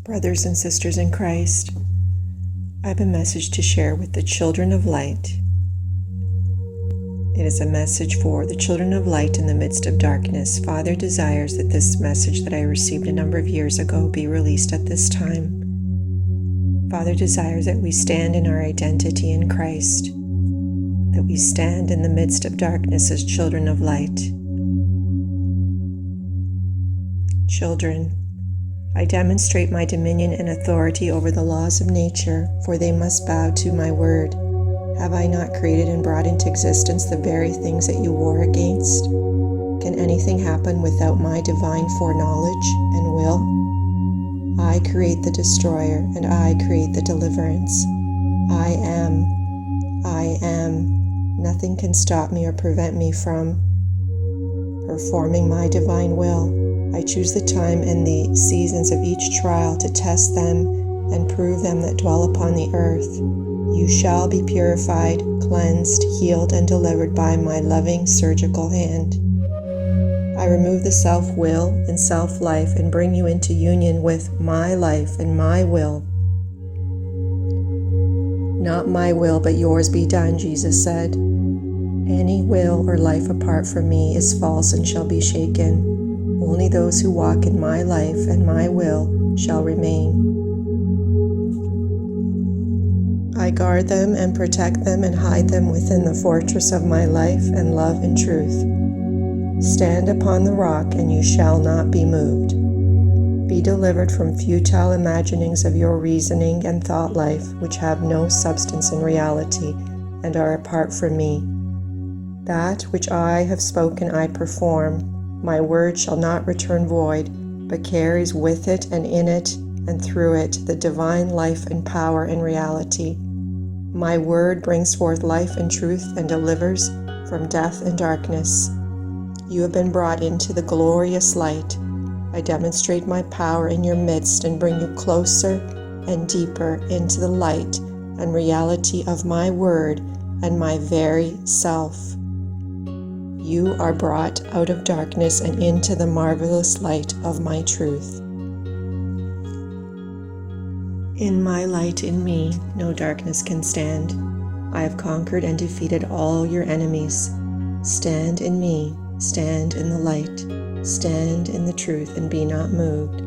Brothers and sisters in Christ, I have a message to share with the children of light. It is a message for the children of light in the midst of darkness. Father desires that this message that I received a number of years ago be released at this time. Father desires that we stand in our identity in Christ, that we stand in the midst of darkness as children of light. Children, I demonstrate my dominion and authority over the laws of nature, for they must bow to my word. Have I not created and brought into existence the very things that you war against? Can anything happen without my divine foreknowledge and will? I create the destroyer, and I create the deliverance. I am. Nothing can stop me or prevent me from performing my divine will. I choose the time and the seasons of each trial to test them and prove them that dwell upon the earth. You shall be purified, cleansed, healed, and delivered by my loving surgical hand. I remove the self-will and self-life and bring you into union with my life and my will. Not my will, but yours be done, Jesus said. Any will or life apart from me is false and shall be shaken. Only those who walk in my life and my will shall remain. I guard them and protect them and hide them within the fortress of my life and love and truth. Stand upon the rock and you shall not be moved. Be delivered from futile imaginings of your reasoning and thought life, which have no substance in reality and are apart from me. That which I have spoken I perform. My word shall not return void, but carries with it and in it and through it the divine life and power and reality. My word brings forth life and truth and delivers from death and darkness. You have been brought into the glorious light. I demonstrate my power in your midst and bring you closer and deeper into the light and reality of my word and my very self. You are brought out of darkness and into the marvelous light of my truth. In my light in me, no darkness can stand. I have conquered and defeated all your enemies. Stand in me, stand in the light, stand in the truth and be not moved.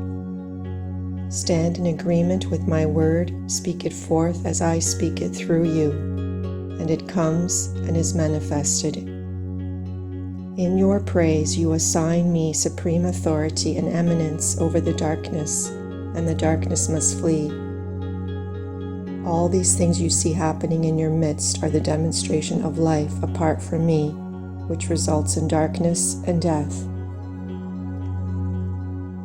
Stand in agreement with my word, speak it forth as I speak it through you, and it comes and is manifested. In your praise you assign me supreme authority and eminence over the darkness, and the darkness must flee. All these things you see happening in your midst are the demonstration of life apart from me, which results in darkness and death.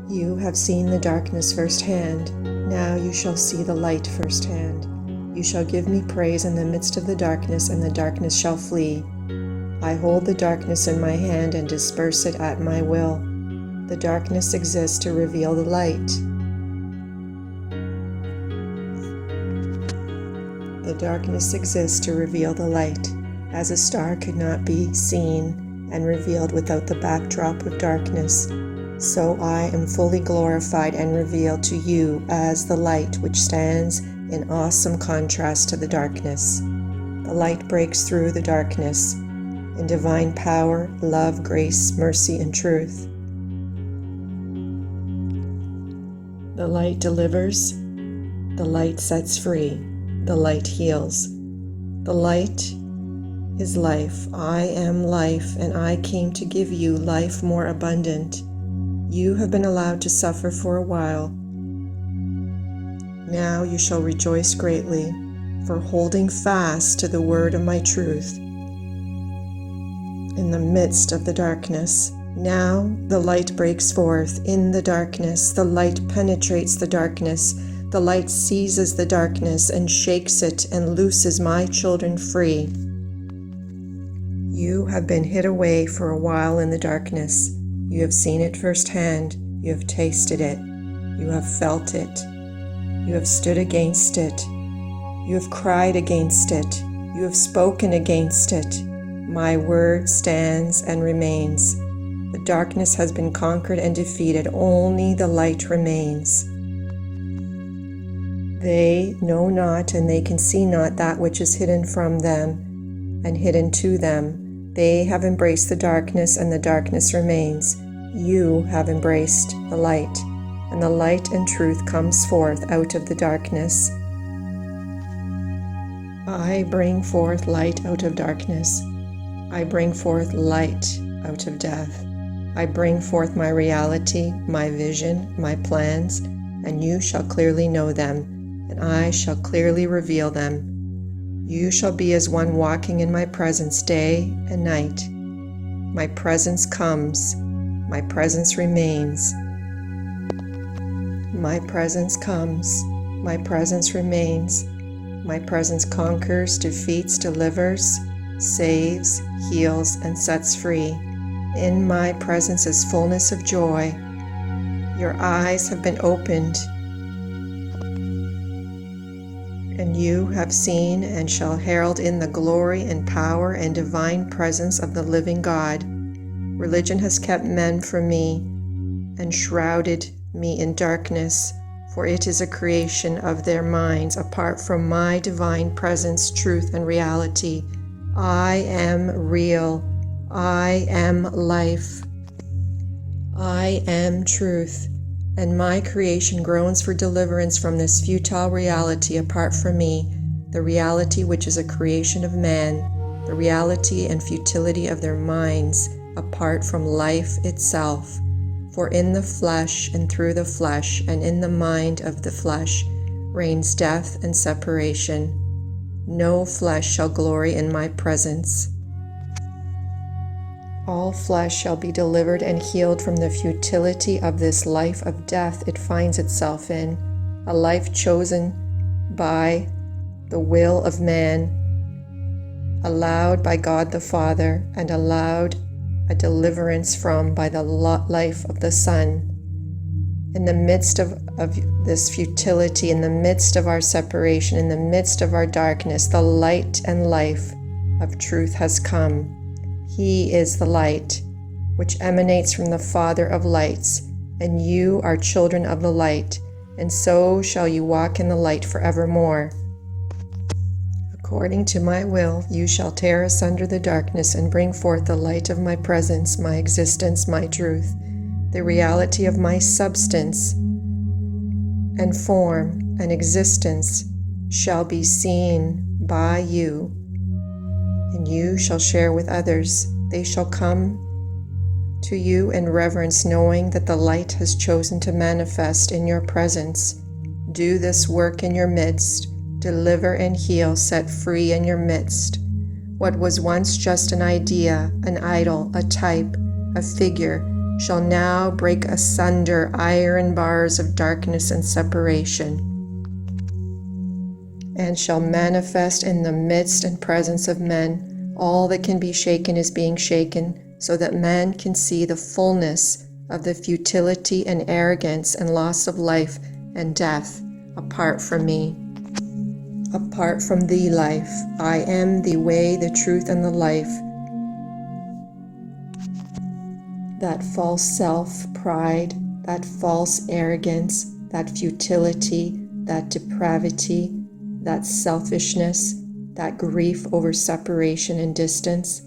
You have seen the darkness firsthand. Now you shall see the light firsthand. You shall give me praise in the midst of the darkness, and the darkness shall flee. I hold the darkness in my hand and disperse it at my will. The darkness exists to reveal the light. The darkness exists to reveal the light, as a star could not be seen and revealed without the backdrop of darkness. So I am fully glorified and revealed to you as the light which stands in awesome contrast to the darkness. The light breaks through the darkness in divine power, love, grace, mercy, and truth. The light delivers, the light sets free, the light heals. The light is life. I am life, and I came to give you life more abundant. You have been allowed to suffer for a while. Now you shall rejoice greatly for holding fast to the word of my truth. In the midst of the darkness, now the light breaks forth. In the darkness, the light penetrates the darkness. The light seizes the darkness and shakes it and looses my children free. You have been hid away for a while in the darkness. You have seen it firsthand. You have tasted it. You have felt it. You have stood against it. You have cried against it. You have spoken against it. My word stands and remains. The darkness has been conquered and defeated. Only the light remains. They know not, and they can see not that which is hidden from them and hidden to them. They have embraced the darkness, and the darkness remains. You have embraced the light, and the light and truth comes forth out of the darkness. I bring forth light out of darkness. I bring forth light out of death. I bring forth my reality, my vision, my plans, and you shall clearly know them, and I shall clearly reveal them. You shall be as one walking in my presence day and night. My presence comes, my presence remains. My presence comes, my presence remains. My presence conquers, defeats, delivers, saves, heals, and sets free. In my presence is fullness of joy. Your eyes have been opened, and you have seen and shall herald in the glory and power and divine presence of the living God. Religion has kept men from me and shrouded me in darkness, for it is a creation of their minds apart from my divine presence, truth, and reality. I am real. I am life. I am truth, and my creation groans for deliverance from this futile reality apart from me, the reality which is a creation of man, the reality and futility of their minds apart from life itself. For in the flesh and through the flesh and in the mind of the flesh reigns death and separation. No flesh shall glory in my presence. All flesh shall be delivered and healed from the futility of this life of death it finds itself in, a life chosen by the will of man, allowed by God the Father, and allowed a deliverance from by the life of the Son. In the midst of this futility, in the midst of our separation, in the midst of our darkness, the light and life of truth has come. He is the light, which emanates from the Father of lights, and you are children of the light, and so shall you walk in the light forevermore. According to my will, you shall tear asunder the darkness and bring forth the light of my presence, my existence, my truth, the reality of my substance and form and existence shall be seen by you, and you shall share with others. They shall come to you in reverence, knowing that the light has chosen to manifest in your presence. Do this work in your midst. Deliver and heal, set free in your midst. What was once just an idea, an idol, a type, a figure, shall now break asunder iron bars of darkness and separation, and shall manifest in the midst and presence of men. All that can be shaken is being shaken, so that man can see the fullness of the futility and arrogance and loss of life and death apart from me. Apart from thee, life, I am the way, the truth, and the life. That false self, pride, that false arrogance, that futility, that depravity, that selfishness, that grief over separation and distance,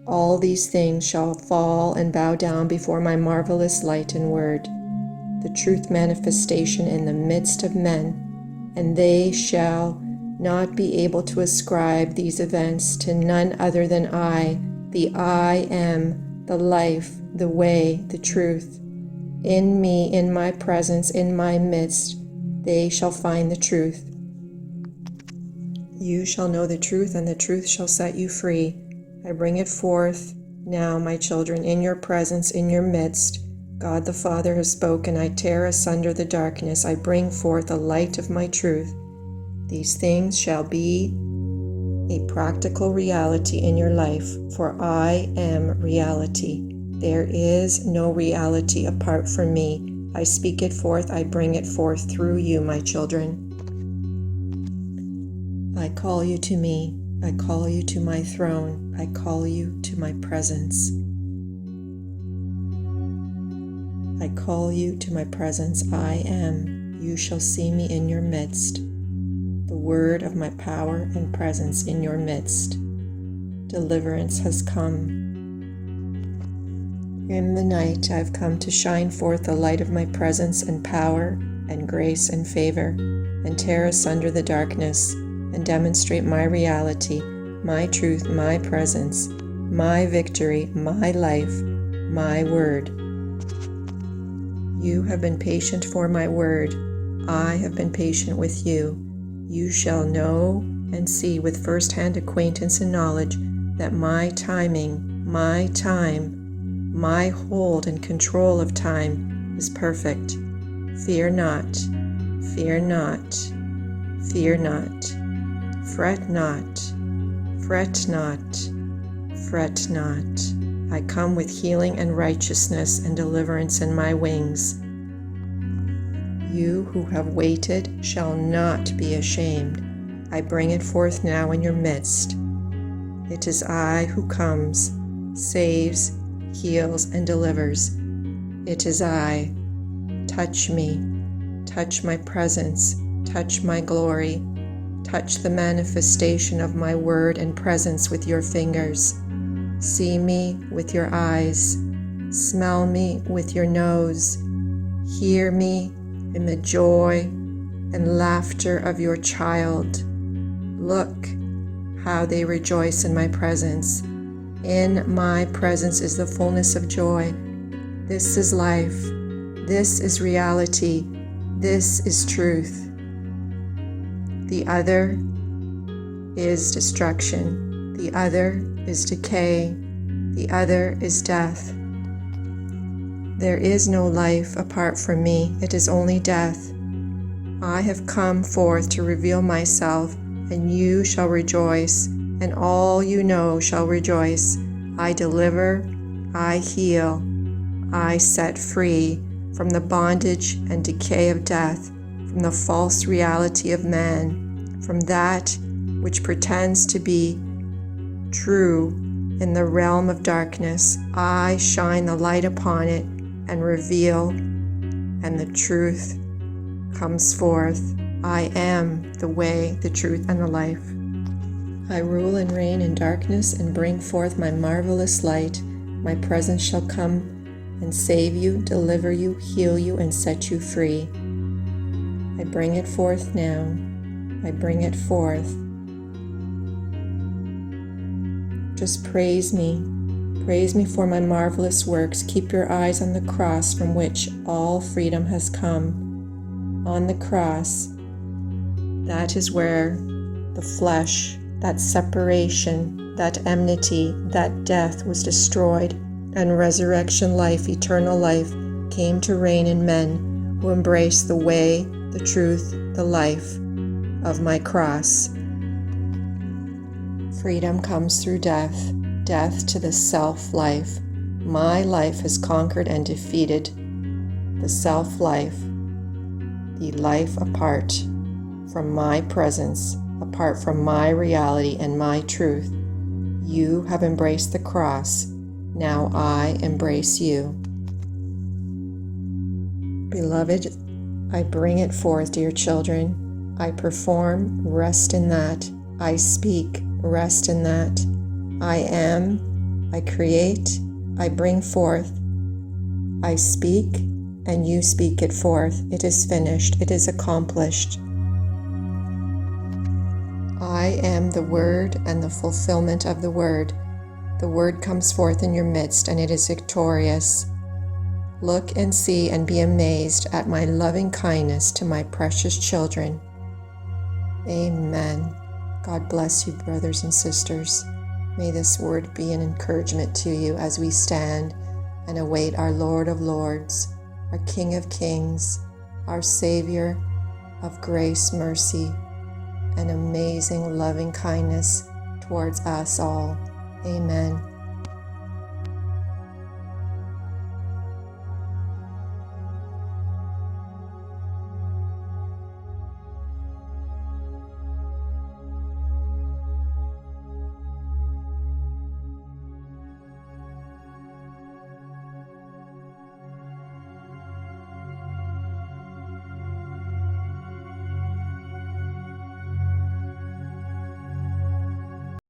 all these things shall fall and bow down before my marvelous light and word, the truth manifestation in the midst of men, and they shall not be able to ascribe these events to none other than I, the I am, the life, the way, the truth. In me, in my presence, in my midst, they shall find the truth. You shall know the truth, and the truth shall set you free. I bring it forth now, my children, in your presence, in your midst. God the Father has spoken. I tear asunder the darkness. I bring forth the light of my truth. These things shall be a practical reality in your life, for I am reality. There is no reality apart from me. I speak it forth, I bring it forth through you, my children. I call you to me. I call you to my throne. I call you to my presence. I call you to my presence. I am. you shall see me in your midst, the word of my power and presence in your midst. Deliverance has come. In the night I have come to shine forth the light of my presence and power and grace and favor, and tear asunder the darkness, and demonstrate my reality, my truth, my presence, my victory, my life, my word. You have been patient for my word. I have been patient with you. You shall know and see with first-hand acquaintance and knowledge that my timing, my time, my hold and control of time is perfect. Fear not, fear not, fear not. Fret not, fret not, fret not. I come with healing and righteousness and deliverance in my wings. You who have waited shall not be ashamed. I bring it forth now in your midst. It is I who comes, saves, heals, and delivers. It is I. Touch me, touch my presence, touch my glory, touch the manifestation of my word and presence with your fingers. See me with your eyes, smell me with your nose, hear me in the joy and laughter of your child. Look how they rejoice in my presence. In my presence is the fullness of joy. This is life. This is reality. This is truth. The other is destruction. The other is decay. The other is death. There is no life apart from me. It is only death. I have come forth to reveal myself, and you shall rejoice, and all you know shall rejoice. I deliver, I heal, I set free from the bondage and decay of death, from the false reality of man, from that which pretends to be true in the realm of darkness. I shine the light upon it and reveal, and the truth comes forth. I am the way, the truth, and the life. I rule and reign in darkness and bring forth my marvelous light. My presence shall come and save you, deliver you, heal you, and set you free. I bring it forth now. I bring it forth. Just praise me. Praise me for my marvelous works. Keep your eyes on the cross from which all freedom has come. On the cross, that is where the flesh, that separation, that enmity, that death was destroyed, and resurrection life, eternal life, came to reign in men who embrace the way, the truth, the life of my cross. Freedom comes through death, death to the self-life. My life has conquered and defeated the self-life, the life apart from my presence, apart from my reality and my truth. You have embraced the cross. Now I embrace you. Beloved, I bring it forth, dear children. I perform, rest in that. I speak, rest in that. I am, I create, I bring forth. I speak, and you speak it forth. It is finished. It is accomplished. I am the Word and the fulfillment of the Word. The Word comes forth in your midst, and it is victorious. Look and see and be amazed at my loving kindness to my precious children. Amen. God bless you, brothers and sisters. May this word be an encouragement to you as we stand and await our Lord of Lords, our King of Kings, our Savior of grace, mercy, and amazing loving kindness towards us all. Amen.